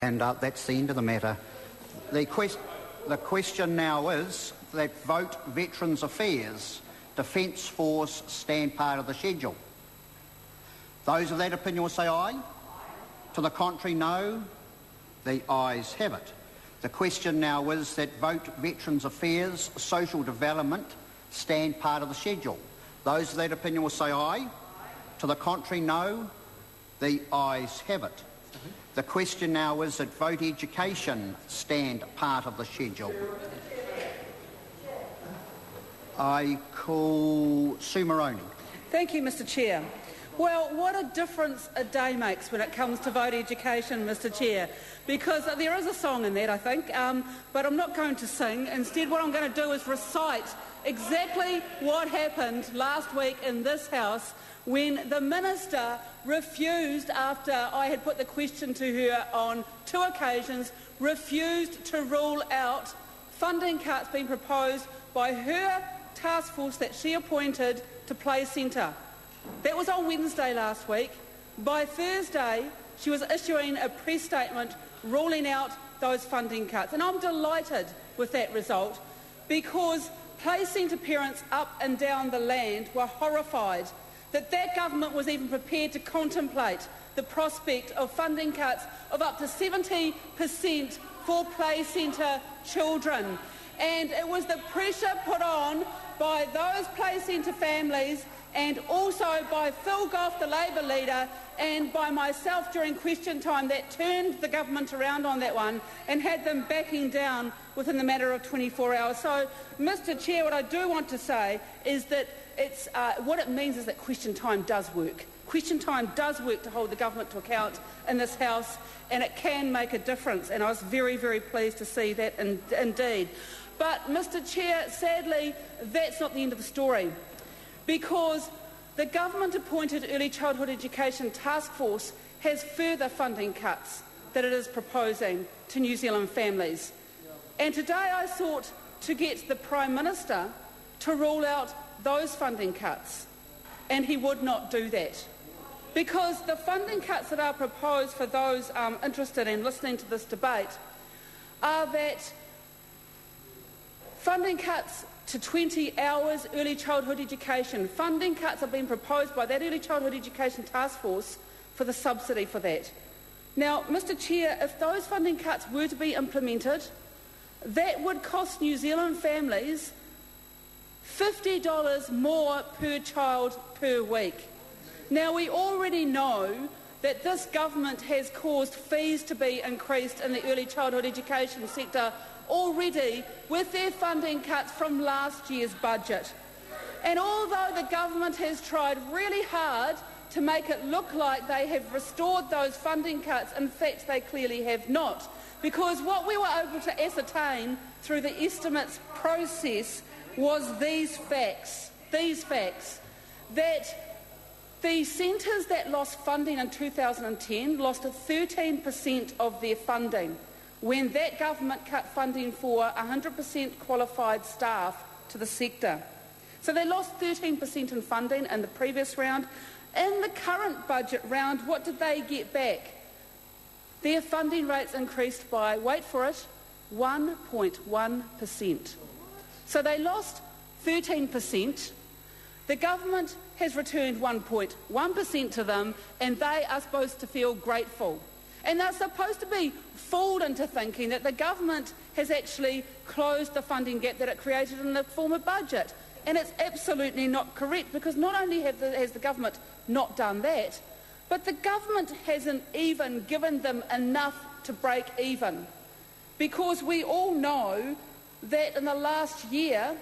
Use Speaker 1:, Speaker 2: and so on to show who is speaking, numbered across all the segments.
Speaker 1: And that's the end of the matter. The question now is that Vote Veterans Affairs Defence Force stand part of the schedule. Those of that opinion will say aye. To the contrary, no. The ayes have it. The question now is that Vote Veterans Affairs Social Development stand part of the schedule. Those of that opinion will say aye. To the contrary, no. The ayes have it. The question now is that Vote Education stand part of the schedule. I call Sue Moroney.
Speaker 2: Thank you, Mr Chair. Well, what a difference a day makes when it comes to Vote Education, Mr Chair, because there is a song in that, I think, but I'm not going to sing. Instead, what I'm going to do is recite exactly what happened last week in this House when the Minister refused, after I had put the question to her on 2 occasions, refused to rule out funding cuts being proposed by her task force that she appointed to Play Centre. That was on Wednesday last week. By Thursday, she was issuing a press statement ruling out those funding cuts. And I'm delighted with that result because Play Centre parents up and down the land were horrified that government was even prepared to contemplate the prospect of funding cuts of up to 70% for Play Centre children. And it was the pressure put on by those Play Centre families and also by Phil Goff, the Labour leader, and by myself during question time that turned the government around on that one and had them backing down within the matter of 24 hours. So, Mr Chair, what I do want to say is that what it means is that question time does work. Question time does work to hold the government to account in this House, and it can make a difference, and I was very, very pleased to see that indeed. But, Mr Chair, sadly, that's not the end of the story, because the government-appointed Early Childhood Education Task Force has further funding cuts that it is proposing to New Zealand families. And today I sought to get the Prime Minister to rule out those funding cuts, and he would not do that. Because the funding cuts that are proposed for those interested in listening to this debate are that funding cuts to 20 hours early childhood education. Funding cuts are being proposed by that Early Childhood Education Task Force for the subsidy for that. Now, Mr Chair, if those funding cuts were to be implemented, that would cost New Zealand families $50 more per child per week. Now, we already know that this government has caused fees to be increased in the early childhood education sector already with their funding cuts from last year's budget. And although the government has tried really hard to make it look like they have restored those funding cuts, in fact they clearly have not, because what we were able to ascertain through the estimates process was these facts, that the centres that lost funding in 2010 lost 13% of their funding when that government cut funding for 100% qualified staff to the sector. So they lost 13% in funding in the previous round. In the current budget round, what did they get back? Their funding rates increased by, wait for it, 1.1%. So they lost 13%. The government has returned 1.1% to them, and they are supposed to feel grateful. And they're supposed to be fooled into thinking that the government has actually closed the funding gap that it created in the former budget. And it's absolutely not correct, because not only has the government not done that, but the government hasn't even given them enough to break even. Because we all know that in the last year,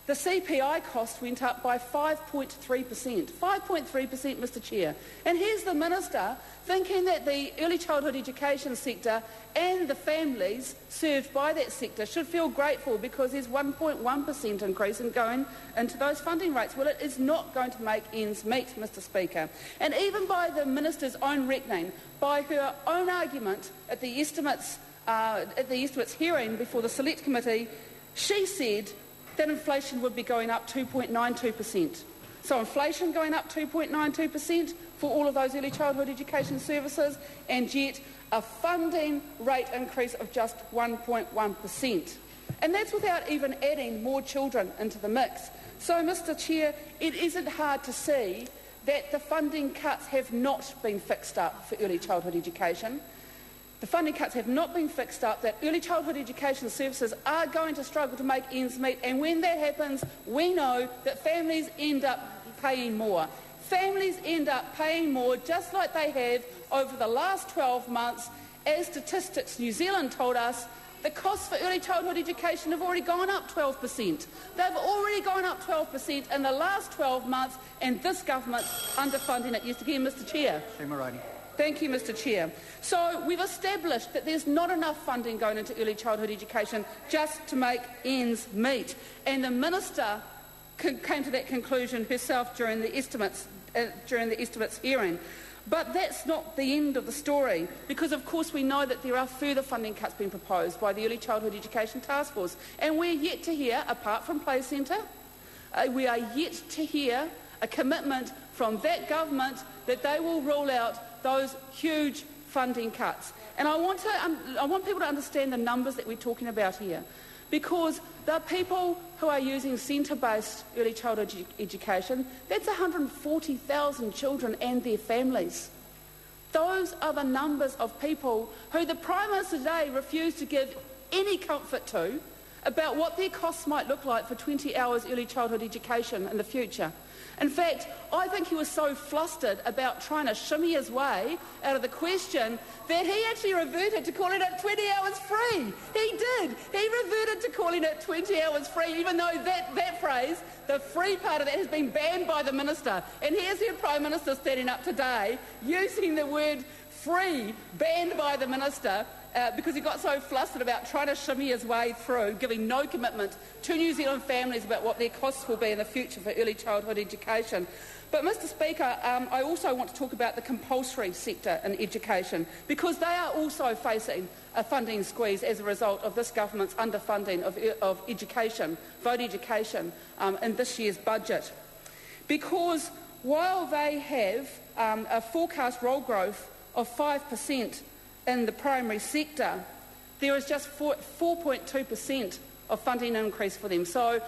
Speaker 2: the CPI cost went up by 5.3%. 5.3%, Mr Chair. And here's the Minister thinking that the early childhood education sector and the families served by that sector should feel grateful because there's 1.1% increase in going into those funding rates. Well, it is not going to make ends meet, Mr Speaker. And even by the Minister's own reckoning, by her own argument at the estimates hearing before the Select Committee, she said that inflation would be going up 2.92%. So inflation going up 2.92%, for all of those early childhood education services, and yet a funding rate increase of just 1.1%. And that's without even adding more children into the mix. So, Mr Chair, it isn't hard to see that the funding cuts have not been fixed up for early childhood education. The funding cuts have not been fixed up, that early childhood education services are going to struggle to make ends meet, and when that happens, we know that families end up paying more. Families end up paying more, just like they have over the last 12 months. As Statistics New Zealand told us, the costs for early childhood education have already gone up 12%. They've already gone up 12% in the last 12 months, and this government's underfunding it. Yes, again, Mr Chair. Thank you, Mr Chair. So we've established that there's not enough funding going into early childhood education just to make ends meet. And the Minister came to that conclusion herself during the estimates hearing. But that's not the end of the story, because of course we know that there are further funding cuts being proposed by the Early Childhood Education Task Force. And we're yet to hear, apart from Play Centre, we are yet to hear a commitment from that government that they will rule out those huge funding cuts. And I want people to understand the numbers that we're talking about here, because the people who are using centre-based early childhood education, that's 140,000 children and their families. Those are the numbers of people who the Prime Minister today refused to give any comfort to about what their costs might look like for 20 hours early childhood education in the future. In fact, I think he was so flustered about trying to shimmy his way out of the question that he actually reverted to calling it 20 hours free. He did. He reverted to calling it 20 hours free, even though that phrase, the free part of that, has been banned by the Minister. And here's your Prime Minister standing up today using the word free, banned by the Minister, because he got so flustered about trying to shimmy his way through, giving no commitment to New Zealand families about what their costs will be in the future for early childhood education. But, Mr Speaker, I also want to talk about the compulsory sector in education, because they are also facing a funding squeeze as a result of this government's underfunding of education, vote education, in this year's budget. Because while they have a forecast roll growth of 5% in the primary sector, there is just 4.2% of funding increase for them. So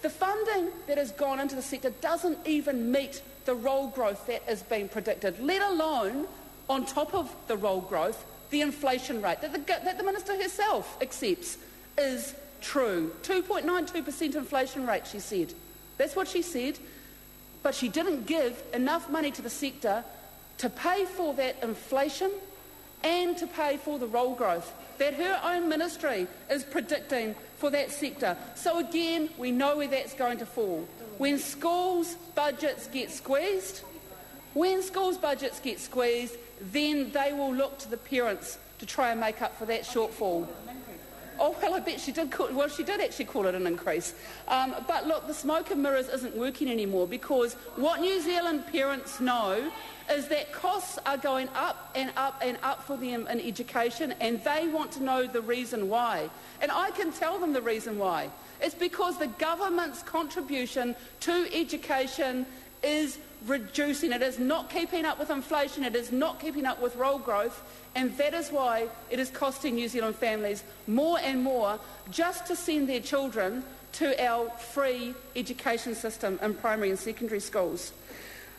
Speaker 2: the funding that has gone into the sector doesn't even meet the roll growth that is being predicted, let alone, on top of the roll growth, the inflation rate that the Minister herself accepts is true. 2.92% inflation rate, she said. That's what she said. But she didn't give enough money to the sector to pay for that inflation and to pay for the roll growth that her own ministry is predicting for that sector. So again, we know where that's going to fall. When schools' budgets get squeezed, then they will look to the parents to try and make up for that shortfall. Oh, well, I bet she did. She did actually call it an increase. But look, the smoke and mirrors isn't working anymore, because what New Zealand parents know is that costs are going up and up and up for them in education, and they want to know the reason why. And I can tell them the reason why. It's because the government's contribution to education is reducing. It is not keeping up with inflation. It is not keeping up with roll growth. And that is why it is costing New Zealand families more and more just to send their children to our free education system in primary and secondary schools.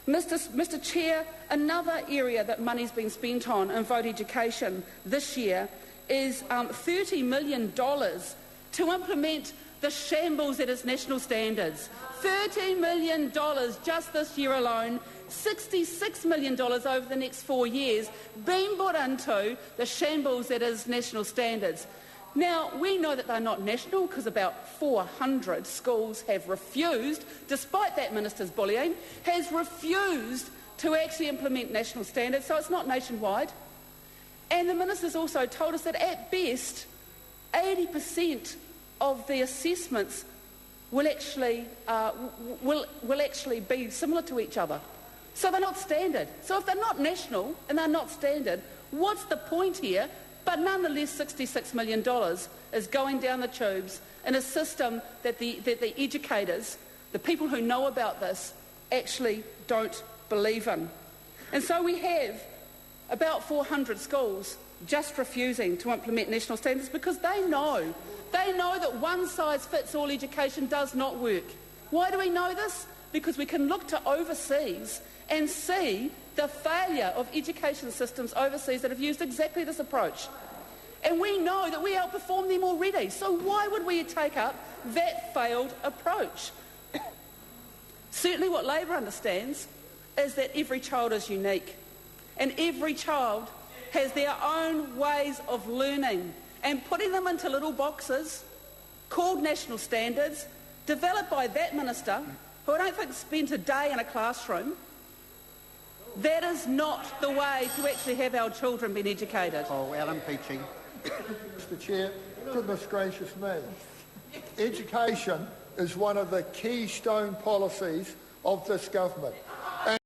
Speaker 2: Mr Chair, another area that money's been spent on in vote education this year is $30 million to implement the shambles that is national standards. $30 million just this year alone, $66 million over the next 4 years being put into the shambles that is national standards. Now, we know that they're not national because about 400 schools have refused, despite that minister's bullying, has refused to actually implement national standards, so it's not nationwide. And the minister's also told us that at best 80% of the assessments will actually be similar to each other. So they're not standard. So if they're not national and they're not standard, what's the point here? But nonetheless, $66 million is going down the tubes in a system that the educators, the people who know about this, actually don't believe in. And so we have about 400 schools just refusing to implement national standards because they know that one-size-fits-all education does not work. Why do we know this? Because we can look to overseas and see the failure of education systems overseas that have used exactly this approach. And we know that we outperform them already. So why would we take up that failed approach? Certainly what Labor understands is that every child is unique. And every child has their own ways of learning. And putting them into little boxes called national standards, developed by that minister, who I don't think spent a day in a classroom, that is not the way to actually have our children being educated.
Speaker 1: Oh, Alan Peachy.
Speaker 3: Mr Chair, goodness gracious me. Education is one of the keystone policies of this government.